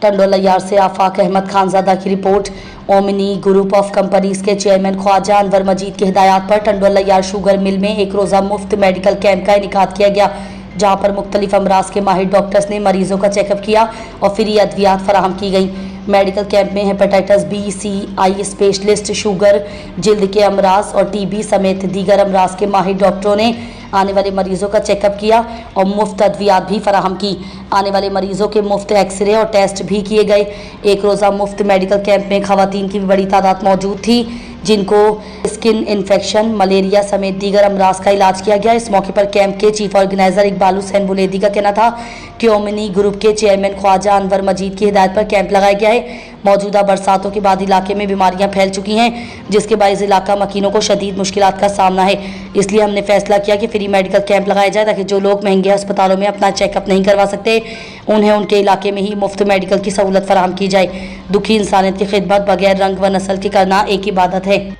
टंडोला yard से आफाक अहमद खानजादा की report. Omni group of companies के चेयरमैन ख्वाजा अनवर मजीद की हिदायत पर टंडोला यार्ड शुगर मिल में एक रोज़ा मुफ्त मेडिकल कैंप का इनेकाद किया गया, जहां पर मुख्तलिफ अमराज के माहिर डॉक्टर्स ने मरीजों का चेकअप किया और फ्री अद्वियात फराहम की गई। मेडिकल कैंप में हेपेटाइटिस बी, सी, आई स्पेशलिस्ट, शुगर, जिल्द के अमराज और टीबी समेत दीगर अमराज के माहिर डॉक्टरों ने आने वाले मरीजों का चेकअप किया और मुफ्त अद्वियात भी फराहम की। आने वाले मरीजों के मुफ्त एक्सरे और टेस्ट भी किए गए। एक रोज़ा मुफ्त मेडिकल कैंप में खवातीन की भी बड़ी तादाद मौजूद थी, जिनको स्किन इन्फेक्शन, मलेरिया समेत दीगर अमराज का इलाज किया गया। इस मौके पर कैंप के चीफ ऑर्गेनाइजर इकबाल हुसैन बुलेदी का कहना था कि ओमिनी ग्रुप के चेयरमैन ख्वाजा अनवर मजीद की हिदायत पर कैंप लगाया गया है। मौजूदा बरसातों के बाद इलाके में बीमारियां फैल चुकी हैं, जिसके बायस इलाका मकीनों को शदीद मुश्किलात का सामना है। इसलिए हमने फैसला किया कि फ्री मेडिकल कैंप लगाया जाए, ताकि जो लोग महंगे अस्पतालों में अपना चेकअप नहीं करवा सकते, उन्हें उनके इलाके में ही मुफ्त मेडिकल की सहूलत फराहम की जाए। दुखी इंसानियत की खिदमत बगैर रंग व नस्ल के करना एक इबादत है।